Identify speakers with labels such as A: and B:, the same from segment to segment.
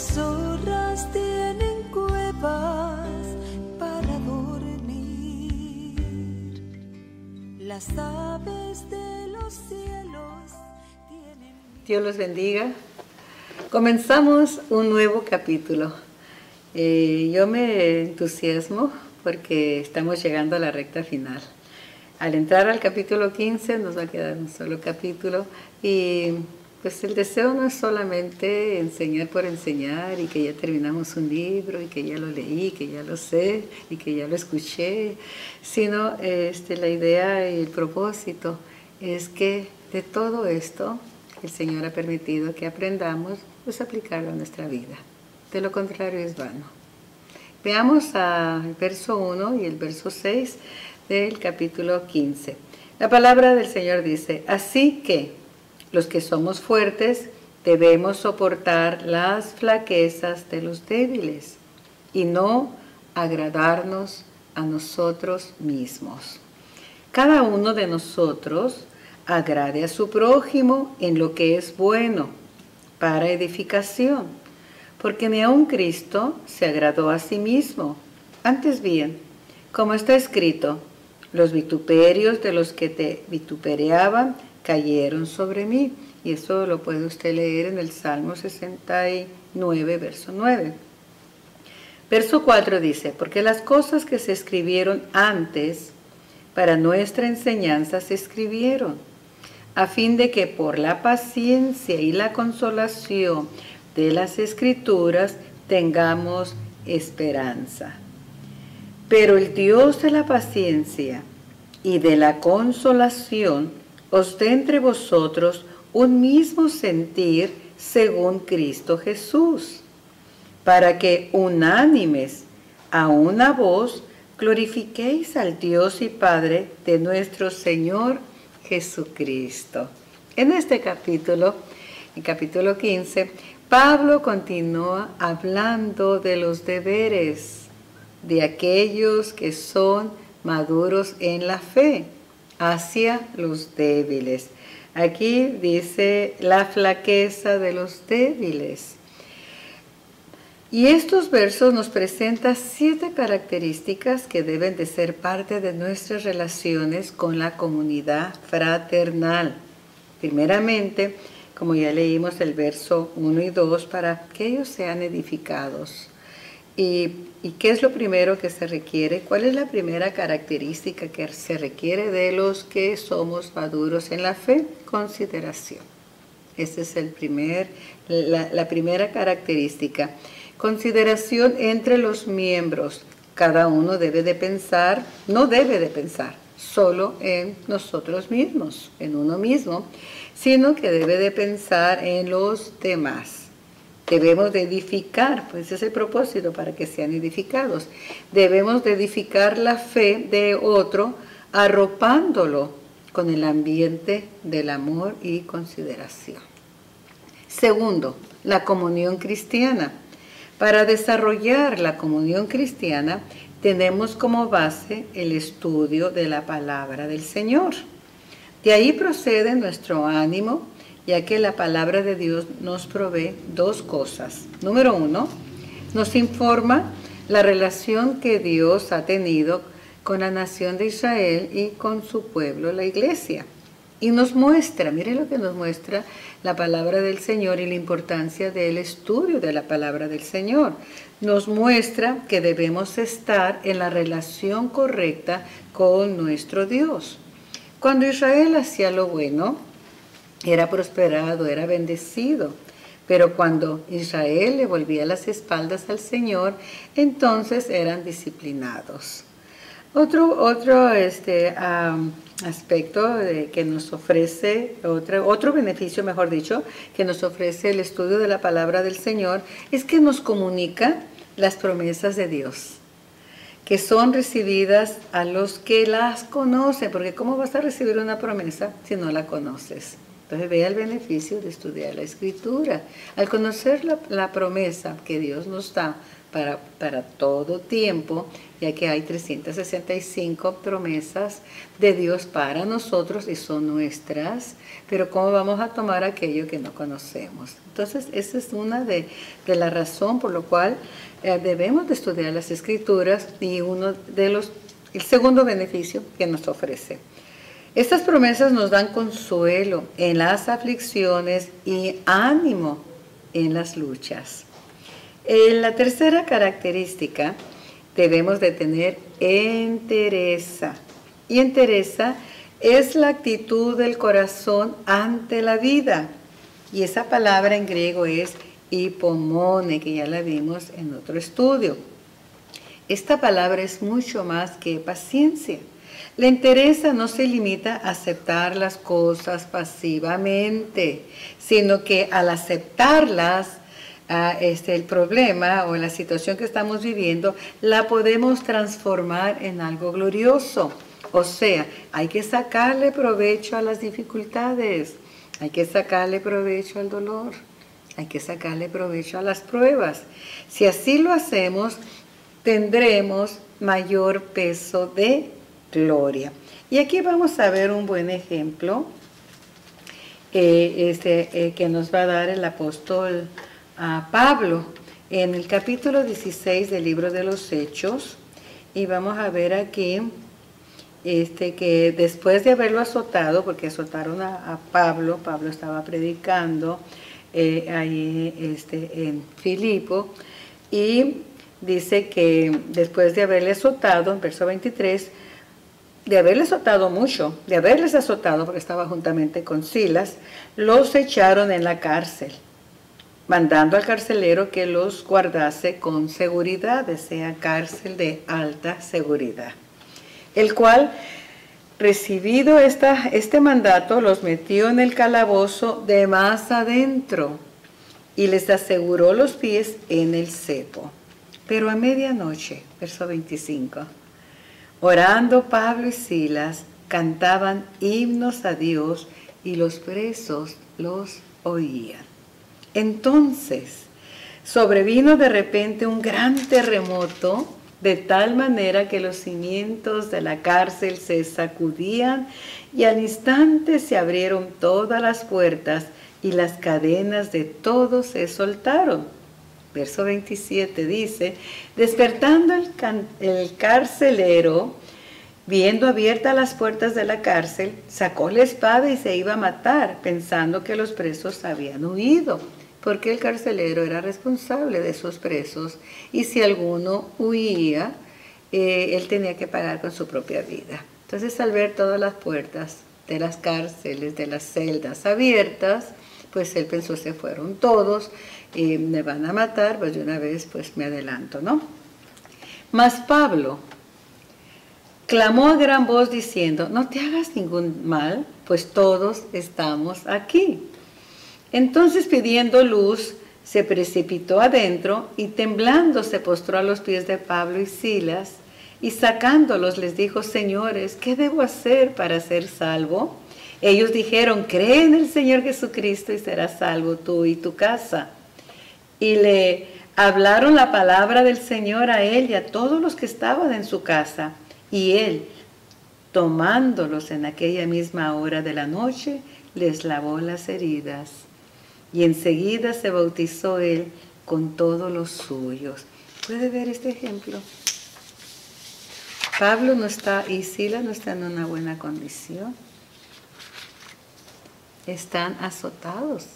A: Las zorras tienen cuevas para dormir, las aves de los cielos tienen...
B: Dios los bendiga. Comenzamos un nuevo capítulo. Yo me entusiasmo porque estamos llegando a la recta final. Al entrar al capítulo 15 nos va a quedar un solo capítulo y pues el deseo no es solamente enseñar por enseñar y que ya terminamos un libro y que ya lo leí, que ya lo sé y que ya lo escuché, sino la idea y el propósito es que de todo esto el Señor ha permitido que aprendamos pues aplicarlo a nuestra vida. De lo contrario es vano. Veamos el verso 1 y el verso 6 del capítulo 15. La palabra del Señor dice: así que los que somos fuertes debemos soportar las flaquezas de los débiles y no agradarnos a nosotros mismos. Cada uno de nosotros agrade a su prójimo en lo que es bueno, para edificación, porque ni aun Cristo se agradó a sí mismo. Antes bien, como está escrito, los vituperios de los que te vitupereaban cayeron sobre mí. Y eso lo puede usted leer en el Salmo 69, verso 9. Verso 4 dice: porque las cosas que se escribieron antes para nuestra enseñanza se escribieron, a fin de que por la paciencia y la consolación de las Escrituras tengamos esperanza. Pero el Dios de la paciencia y de la consolación os dé entre vosotros un mismo sentir según Cristo Jesús, para que unánimes a una voz glorifiquéis al Dios y Padre de nuestro Señor Jesucristo. En este capítulo, el capítulo 15, Pablo continúa hablando de los deberes de aquellos que son maduros en la fe hacia los débiles. Aquí dice la flaqueza de los débiles. Y estos versos nos presentan 7 características que deben de ser parte de nuestras relaciones con la comunidad fraternal. Primeramente, como ya leímos el verso 1 y 2, para que ellos sean edificados. ¿Y qué es lo primero que se requiere? ¿Cuál es la primera característica que se requiere de los que somos maduros en la fe? Consideración. Esta es la primera característica. Consideración entre los miembros. Cada uno debe de pensar, no debe de pensar solo en nosotros mismos, en uno mismo, sino que debe de pensar en los demás. Debemos de edificar, pues ese es el propósito, para que sean edificados. Debemos de edificar la fe de otro, arropándolo con el ambiente del amor y consideración. Segundo, la comunión cristiana. Para desarrollar la comunión cristiana, tenemos como base el estudio de la palabra del Señor. De ahí procede nuestro ánimo, ya que la palabra de Dios nos provee 2 cosas. Número 1, nos informa la relación que Dios ha tenido con la nación de Israel y con su pueblo, la iglesia. Y nos muestra, mire lo que nos muestra la palabra del Señor y la importancia del estudio de la palabra del Señor. Nos muestra que debemos estar en la relación correcta con nuestro Dios. Cuando Israel hacía lo bueno, era prosperado, era bendecido. Pero cuando Israel le volvía las espaldas al Señor, entonces eran disciplinados. Otro aspecto que nos ofrece, otro beneficio, mejor dicho, que nos ofrece el estudio de la palabra del Señor, es que nos comunica las promesas de Dios, que son recibidas a los que las conocen, porque ¿cómo vas a recibir una promesa si no la conoces? Entonces vea el beneficio de estudiar la Escritura. Al conocer la promesa que Dios nos da para todo tiempo, ya que hay 365 promesas de Dios para nosotros y son nuestras, pero ¿cómo vamos a tomar aquello que no conocemos? Entonces esa es una de la razón por la cual debemos de estudiar las Escrituras y el segundo beneficio que nos ofrece. Estas promesas nos dan consuelo en las aflicciones y ánimo en las luchas. La tercera característica, debemos de tener entereza. Y entereza es la actitud del corazón ante la vida. Y esa palabra en griego es hipomone, que ya la vimos en otro estudio. Esta palabra es mucho más que paciencia. La entereza no se limita a aceptar las cosas pasivamente, sino que al aceptarlas, el problema o la situación que estamos viviendo, la podemos transformar en algo glorioso. O sea, hay que sacarle provecho a las dificultades, hay que sacarle provecho al dolor, hay que sacarle provecho a las pruebas. Si así lo hacemos, tendremos mayor peso de gloria. Y aquí vamos a ver un buen ejemplo que nos va a dar el apóstol Pablo en el capítulo 16 del libro de los Hechos. Y vamos a ver aquí que después de haberlo azotado, porque azotaron a Pablo estaba predicando ahí en Filipo, y dice que después de haberle azotado, en verso 23, de haberles azotado mucho, de haberles azotado, porque estaba juntamente con Silas, los echaron en la cárcel, mandando al carcelero que los guardase con seguridad, sea cárcel de alta seguridad, el cual, recibido este mandato, los metió en el calabozo de más adentro y les aseguró los pies en el cepo. Pero a medianoche, verso 25, orando Pablo y Silas, cantaban himnos a Dios y los presos los oían. Entonces sobrevino de repente un gran terremoto, de tal manera que los cimientos de la cárcel se sacudían y al instante se abrieron todas las puertas y las cadenas de todos se soltaron. Verso 27 dice, despertando el carcelero, viendo abiertas las puertas de la cárcel, sacó la espada y se iba a matar, pensando que los presos habían huido, porque el carcelero era responsable de sus presos, y si alguno huía, él tenía que pagar con su propia vida. Entonces, al ver todas las puertas de las cárceles, de las celdas abiertas, pues él pensó, se fueron todos, me van a matar, pues de una vez pues me adelanto, ¿no? Mas Pablo clamó a gran voz diciendo, no te hagas ningún mal, pues todos estamos aquí. Entonces, pidiendo luz, se precipitó adentro y temblando se postró a los pies de Pablo y Silas y sacándolos les dijo, señores, ¿qué debo hacer para ser salvo? Ellos dijeron, cree en el Señor Jesucristo y serás salvo tú y tu casa. Y le hablaron la palabra del Señor a él y a todos los que estaban en su casa. Y él, tomándolos en aquella misma hora de la noche, les lavó las heridas. Y enseguida se bautizó él con todos los suyos. ¿Puede ver este ejemplo? Pablo no está y Silas no están en una buena condición. Están azotados,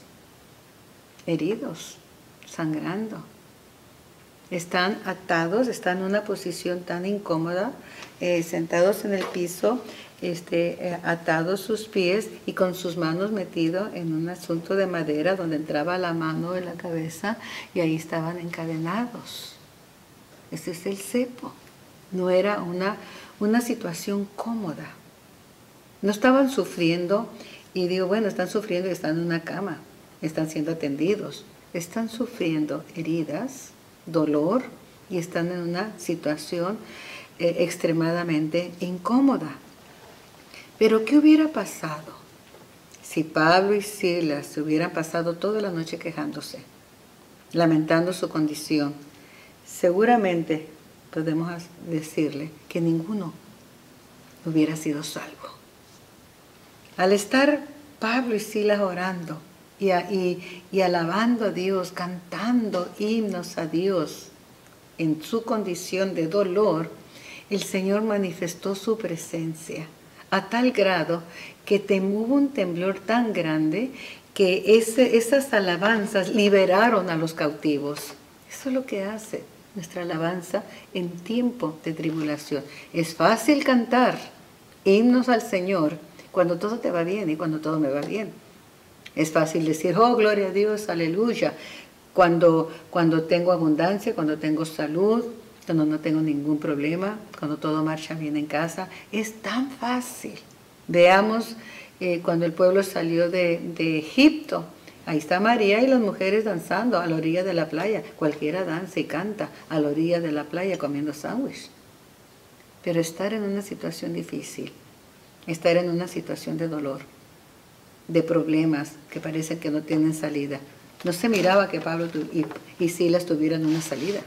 B: heridos, sangrando. Están atados, están en una posición tan incómoda, sentados en el piso, atados sus pies y con sus manos metidos en un asunto de madera donde entraba la mano en la cabeza y ahí estaban encadenados. Ese es el cepo. No era una situación cómoda. No estaban sufriendo y digo, bueno, están sufriendo y están en una cama, están siendo atendidos. Están sufriendo heridas, dolor y están en una situación extremadamente incómoda. Pero ¿qué hubiera pasado Si Pablo y Silas se hubieran pasado toda la noche quejándose, lamentando su condición, seguramente podemos decirle que ninguno hubiera sido salvo. Al estar Pablo y Silas orando y alabando a Dios, cantando himnos a Dios en su condición de dolor, el Señor manifestó su presencia a tal grado que hubo un temblor tan grande que esas alabanzas liberaron a los cautivos. Eso es lo que hace nuestra alabanza en tiempo de tribulación. Es fácil cantar himnos al Señor cuando todo te va bien y cuando todo me va bien. Es fácil decir, oh, gloria a Dios, aleluya, cuando tengo abundancia, cuando tengo salud, cuando no tengo ningún problema, cuando todo marcha bien en casa. Es tan fácil. Veamos cuando el pueblo salió de Egipto. Ahí está María y las mujeres danzando a la orilla de la playa. Cualquiera danza y canta a la orilla de la playa comiendo sándwich. Pero estar en una situación difícil, estar en una situación de dolor, de problemas que parecen que no tienen salida. No se miraba que Pablo y Silas tuvieran una salida.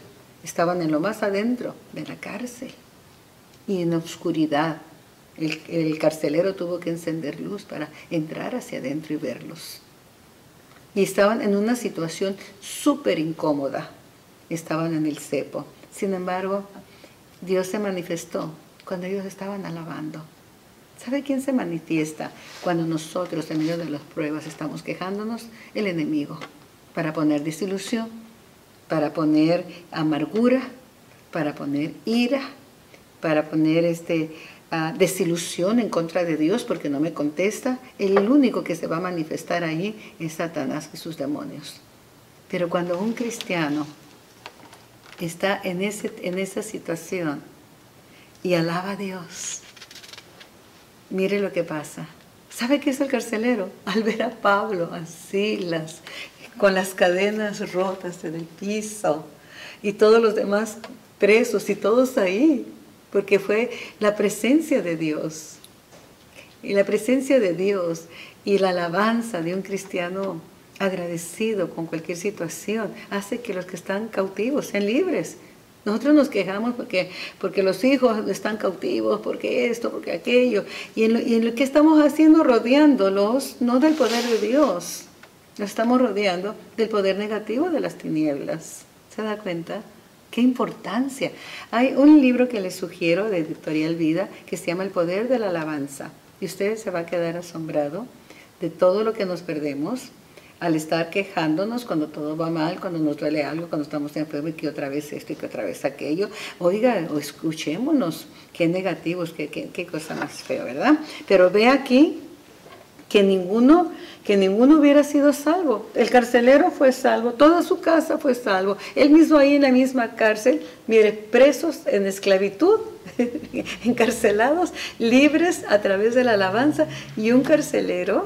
B: Estaban en lo más adentro de la cárcel y en la oscuridad. El carcelero tuvo que encender luz para entrar hacia adentro y verlos. Y estaban en una situación súper incómoda. Estaban en el cepo. Sin embargo, Dios se manifestó cuando ellos estaban alabando. ¿Sabe quién se manifiesta cuando nosotros en medio de las pruebas estamos quejándonos? El enemigo, para poner desilusión, para poner amargura, para poner ira, para poner desilusión en contra de Dios porque no me contesta. El único que se va a manifestar ahí es Satanás y sus demonios. Pero cuando un cristiano está en esa situación y alaba a Dios, mire lo que pasa. ¿Sabe qué es el carcelero? Al ver a Pablo, a Silas, con las cadenas rotas en el piso, y todos los demás presos, y todos ahí, porque fue la presencia de Dios. Y la presencia de Dios y la alabanza de un cristiano agradecido con cualquier situación hace que los que están cautivos sean libres. Nosotros nos quejamos porque los hijos están cautivos, porque esto, porque aquello. Y en lo que estamos haciendo, rodeándolos, no del poder de Dios. Nos estamos rodeando del poder negativo de las tinieblas. ¿Se da cuenta? ¡Qué importancia! Hay un libro que les sugiero de Editorial Vida que se llama El Poder de la Alabanza. Y usted se va a quedar asombrado de todo lo que nos perdemos al estar quejándonos cuando todo va mal, cuando nos duele algo, cuando estamos enfermos, y que otra vez esto y que otra vez aquello. Oiga, o escuchémonos, qué negativos, qué cosa más fea, ¿verdad? Pero ve aquí que ninguno hubiera sido salvo. El carcelero fue salvo, toda su casa fue salvo. Él mismo ahí en la misma cárcel, mire, presos en esclavitud, encarcelados, libres a través de la alabanza, y un carcelero,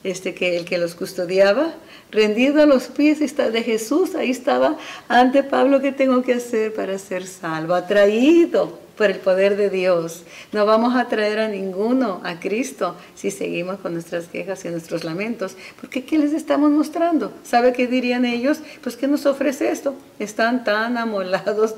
B: el que los custodiaba, rendido a los pies de Jesús, ahí estaba ante Pablo. ¿Qué tengo que hacer para ser salvo? Atraído por el poder de Dios. No vamos a traer a ninguno a Cristo si seguimos con nuestras quejas y nuestros lamentos. Porque ¿qué les estamos mostrando? ¿Sabe qué dirían ellos? Pues ¿qué nos ofrece esto? Están tan amolados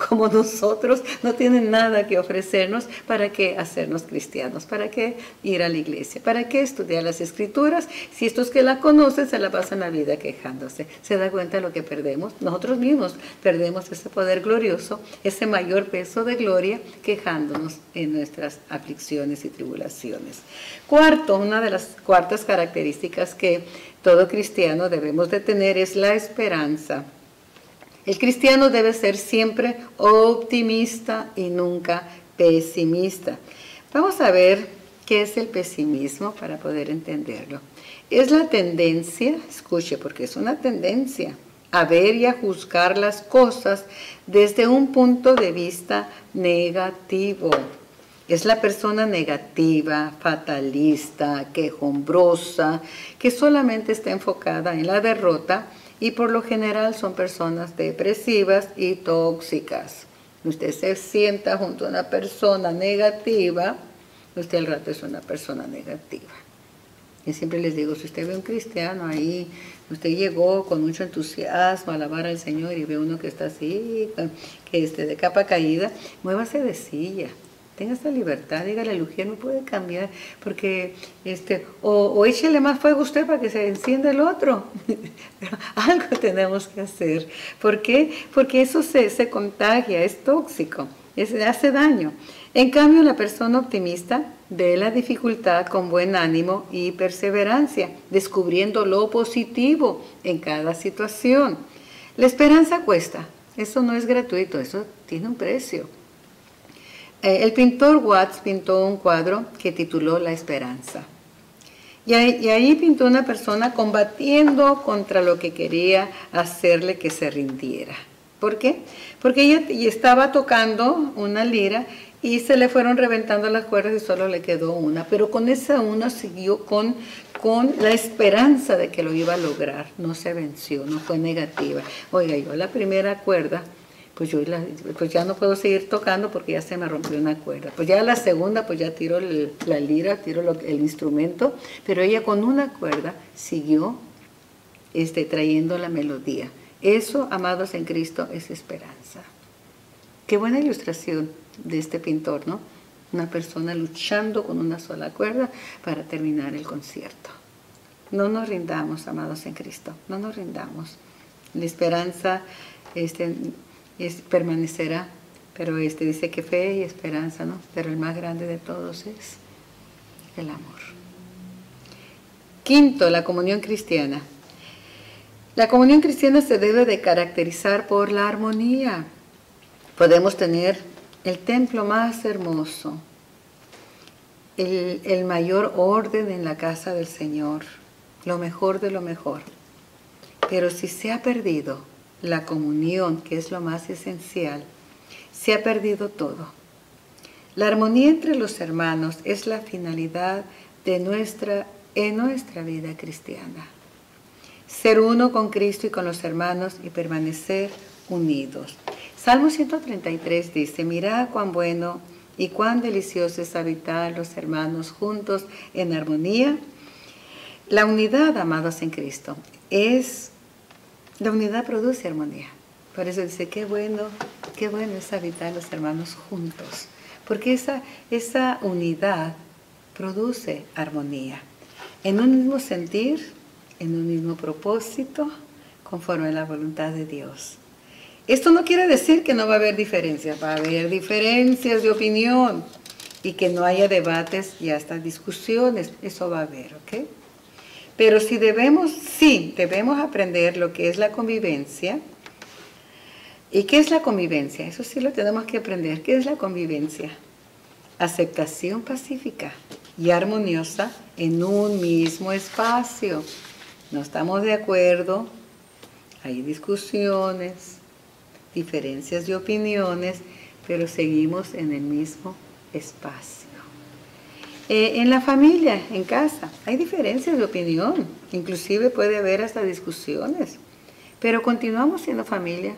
B: como nosotros, no tienen nada que ofrecernos. ¿Para qué hacernos cristianos? ¿Para qué ir a la iglesia? ¿Para qué estudiar las Escrituras? Si estos que la conocen se la pasan la vida quejándose. ¿Se da cuenta de lo que perdemos? Nosotros mismos perdemos ese poder glorioso, ese mayor peso de gloria, quejándonos en nuestras aflicciones y tribulaciones. Cuarto, una de las cuartas características que todo cristiano debemos de tener es la esperanza. El cristiano debe ser siempre optimista y nunca pesimista. Vamos a ver qué es el pesimismo para poder entenderlo. Es la tendencia, escuche porque es una tendencia, a ver y a juzgar las cosas desde un punto de vista negativo. Es la persona negativa, fatalista, quejumbrosa, que solamente está enfocada en la derrota, y por lo general son personas depresivas y tóxicas. Usted se sienta junto a una persona negativa, usted al rato es una persona negativa. Yo siempre les digo, si usted ve un cristiano ahí, usted llegó con mucho entusiasmo a alabar al Señor y ve uno que está así, que de capa caída, muévase de silla. Tenga esta libertad, dígale, Lujía, no puede cambiar, porque, o échele más fuego a usted para que se encienda el otro. Pero algo tenemos que hacer. ¿Por qué? Porque eso se contagia, es tóxico, hace daño. En cambio, la persona optimista ve la dificultad con buen ánimo y perseverancia, descubriendo lo positivo en cada situación. La esperanza cuesta, eso no es gratuito, eso tiene un precio. El pintor Watts pintó un cuadro que tituló La Esperanza. Y ahí pintó una persona combatiendo contra lo que quería hacerle que se rindiera. ¿Por qué? Porque ella estaba tocando una lira y se le fueron reventando las cuerdas y solo le quedó una. Pero con esa una siguió con la esperanza de que lo iba a lograr. No se venció, no fue negativa. Oiga, yo la primera cuerda, pues ya no puedo seguir tocando porque ya se me rompió una cuerda. Pues ya la segunda, pues ya tiro la lira, tiro el instrumento, pero ella con una cuerda siguió trayendo la melodía. Eso, amados en Cristo, es esperanza. Qué buena ilustración de este pintor, ¿no? Una persona luchando con una sola cuerda para terminar el concierto. No nos rindamos, amados en Cristo, no nos rindamos. La esperanza permanecerá, pero dice que fe y esperanza, ¿no? Pero el más grande de todos es el amor. Quinto, la comunión cristiana. La comunión cristiana se debe de caracterizar por la armonía. Podemos tener el templo más hermoso, el mayor orden en la casa del Señor, lo mejor de lo mejor. Pero si se ha perdido la comunión, que es lo más esencial, se ha perdido todo. La armonía entre los hermanos es la finalidad en nuestra vida cristiana. Ser uno con Cristo y con los hermanos y permanecer unidos. Salmo 133 dice, mirad cuán bueno y cuán delicioso es habitar los hermanos juntos en armonía. La unidad, amados en Cristo, la unidad produce armonía. Por eso dice, qué bueno es habitar los hermanos juntos. Porque esa unidad produce armonía. En un mismo sentir, en un mismo propósito, conforme a la voluntad de Dios. Esto no quiere decir que no va a haber diferencias. Va a haber diferencias de opinión y que no haya debates y hasta discusiones. Eso va a haber, ¿ok? Pero debemos aprender lo que es la convivencia. ¿Y qué es la convivencia? Eso sí lo tenemos que aprender. ¿Qué es la convivencia? Aceptación pacífica y armoniosa en un mismo espacio. No estamos de acuerdo, hay discusiones, diferencias de opiniones, pero seguimos en el mismo espacio. En la familia, en casa, hay diferencias de opinión, inclusive puede haber hasta discusiones, pero continuamos siendo familia.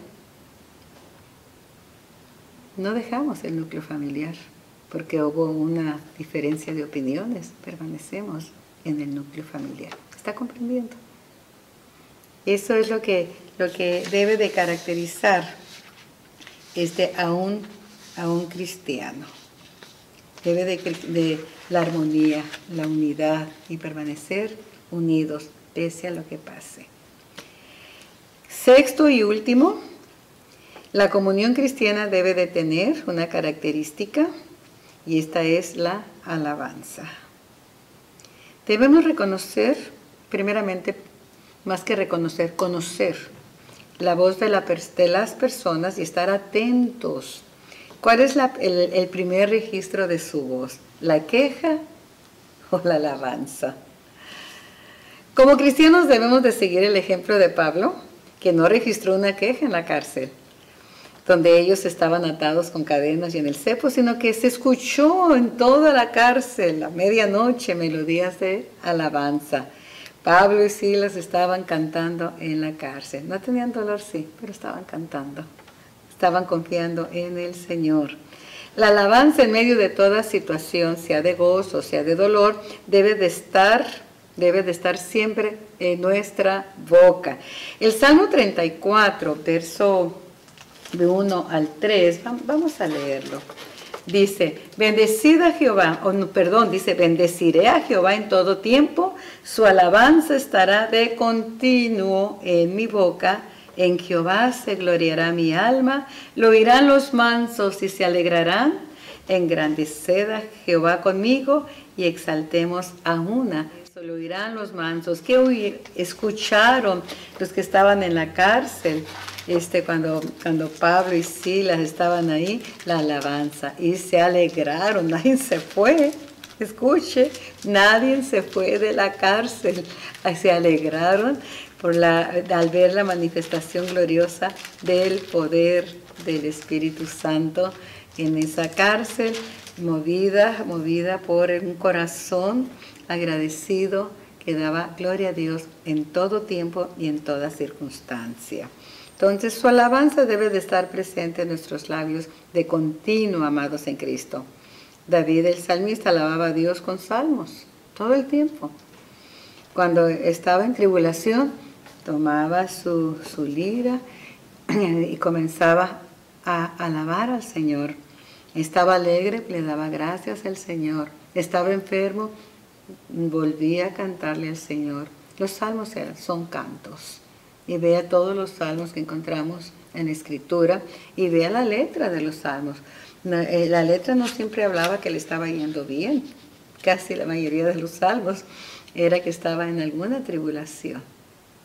B: No dejamos el núcleo familiar porque hubo una diferencia de opiniones, permanecemos en el núcleo familiar. ¿Está comprendiendo? Eso es lo que debe de caracterizar a un cristiano. Debe de la armonía, la unidad y permanecer unidos pese a lo que pase. Sexto y último, la comunión cristiana debe de tener una característica y esta es la alabanza. Debemos reconocer, primeramente, más que reconocer, conocer la voz de las personas y estar atentos. ¿Cuál es el primer registro de su voz? ¿La queja o la alabanza? Como cristianos debemos de seguir el ejemplo de Pablo, que no registró una queja en la cárcel, donde ellos estaban atados con cadenas y en el cepo, sino que se escuchó en toda la cárcel a medianoche melodías de alabanza. Pablo y Silas estaban cantando en la cárcel. No tenían dolor, sí, pero estaban cantando. Estaban confiando en el Señor. La alabanza en medio de toda situación, sea de gozo, sea de dolor, debe de estar debe de estar siempre en nuestra boca. El Salmo 34, verso de 1 al 3, vamos a leerlo. Dice, bendecida a Jehová, dice, bendeciré a Jehová en todo tiempo, su alabanza estará de continuo en mi boca, en Jehová se gloriará mi alma, lo oirán los mansos y se alegrarán, engrandeced a Jehová conmigo y exaltemos a una. Eso lo oirán los mansos. ¿Qué escucharon los que estaban en la cárcel? Cuando Pablo y Silas estaban ahí, la alabanza, y se alegraron, nadie se fue, escuche, nadie se fue de la cárcel, se alegraron al ver la manifestación gloriosa del poder del Espíritu Santo en esa cárcel, movida por un corazón agradecido que daba gloria a Dios en todo tiempo y en toda circunstancia. Entonces, su alabanza debe de estar presente en nuestros labios de continuo, amados en Cristo. David, el salmista, alababa a Dios con salmos todo el tiempo. Cuando estaba en tribulación, tomaba su lira y comenzaba a alabar al Señor. Estaba alegre, le daba gracias al Señor. Estaba enfermo, volvía a cantarle al Señor. Los salmos son cantos. Y vea todos los salmos que encontramos en la Escritura y vea la letra de los salmos. La letra no siempre hablaba que le estaba yendo bien. Casi la mayoría de los salmos era que estaba en alguna tribulación.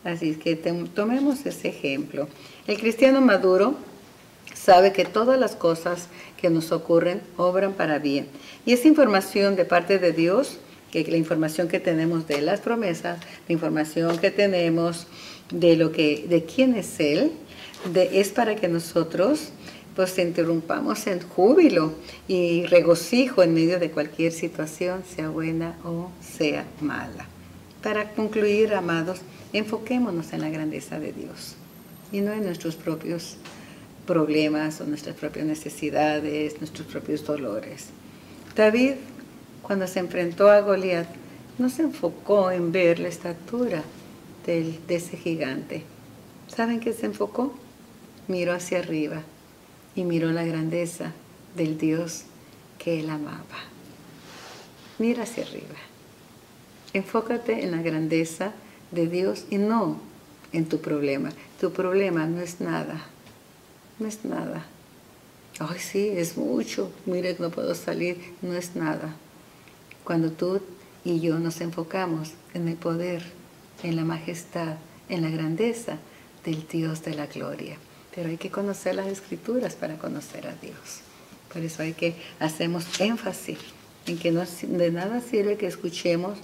B: Así que tomemos ese ejemplo. El cristiano maduro sabe que todas las cosas que nos ocurren obran para bien. Y esa información de parte de Dios, que la información que tenemos de las promesas, la información que tenemos de quién es Él, es para que nosotros pues interrumpamos en júbilo y regocijo en medio de cualquier situación, sea buena o sea mala. Para concluir, amados, enfoquémonos en la grandeza de Dios y no en nuestros propios problemas o nuestras propias necesidades, nuestros propios dolores. David, cuando se enfrentó a Goliat, no se enfocó en ver la estatura de ese gigante. ¿Saben qué se enfocó? Miró hacia arriba y miró la grandeza del Dios que él amaba. Mira hacia arriba. Enfócate en la grandeza de Dios y no en tu problema. Tu problema no es nada. No es nada. Ay, sí, es mucho. Mire, no puedo salir. No es nada. Cuando tú y yo nos enfocamos en el poder, en la majestad, en la grandeza del Dios de la gloria. Pero hay que conocer las Escrituras para conocer a Dios. Por eso hacemos énfasis en que de nada sirve que escuchemos,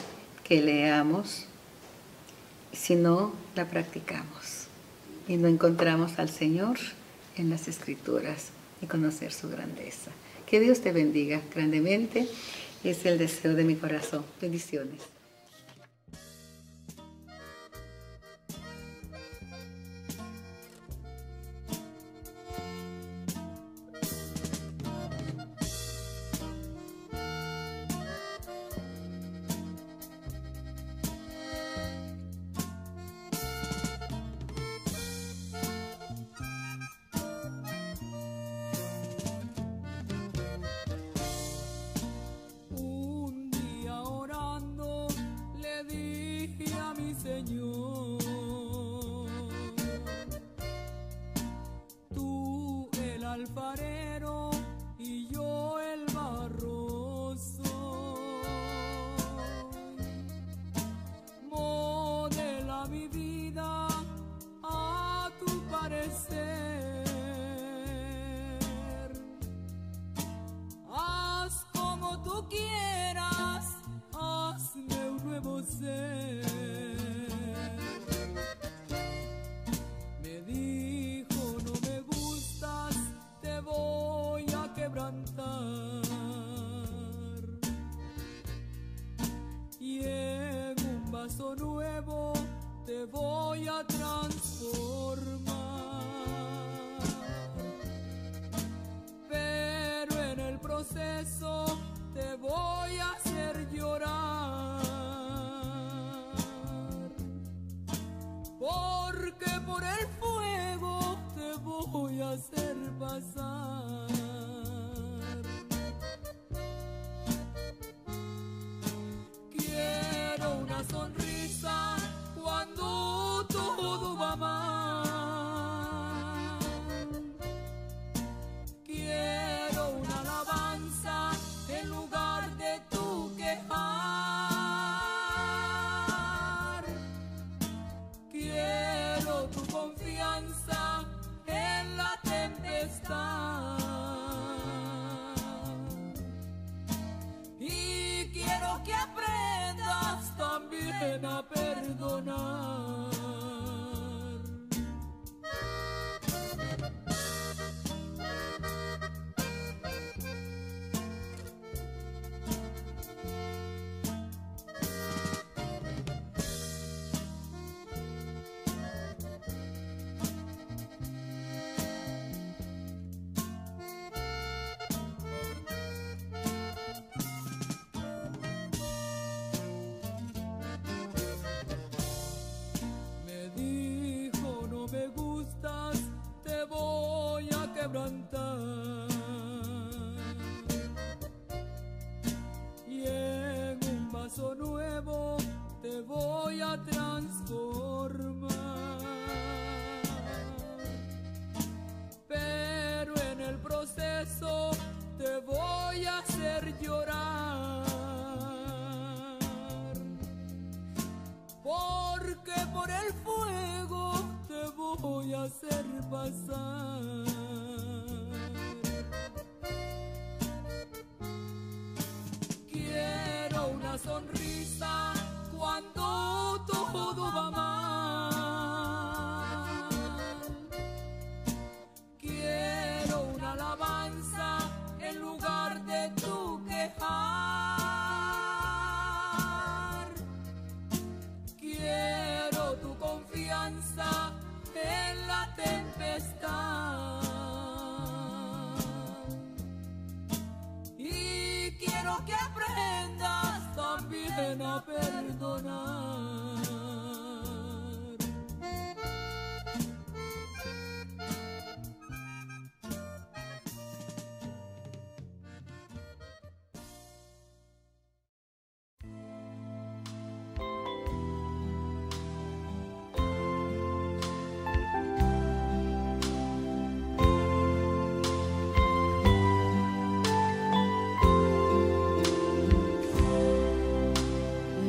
B: que leamos, si no la practicamos. Y no encontramos al Señor en las Escrituras y conocer su grandeza. Que Dios te bendiga grandemente. Es el deseo de mi corazón. Bendiciones.
C: Un día orando
A: hacer pasar. Quiero una sonrisa cuando todo va mal. Quiero una alabanza en lugar de tu quejar. Quiero tu confianza en la tempestad. Y quiero que aprendas también a perdonar. Me gustas, te voy a quebrantar y en un vaso nuevo te voy a transformar, pero en el proceso te voy a hacer llorar, porque por el fuego te voy a hacer pasar. Quiero una sonrisa cuando todo va mal. Quiero una alabanza en lugar de tu quejar. Quiero tu confianza en la tempestad. Y quiero que aprendas también a perdonar.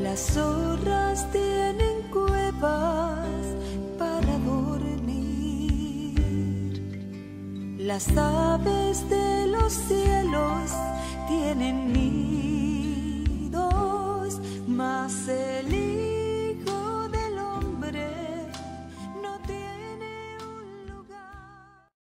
C: Las zorras tienen cuevas para dormir. Las aves de los cielos tienen nidos, mas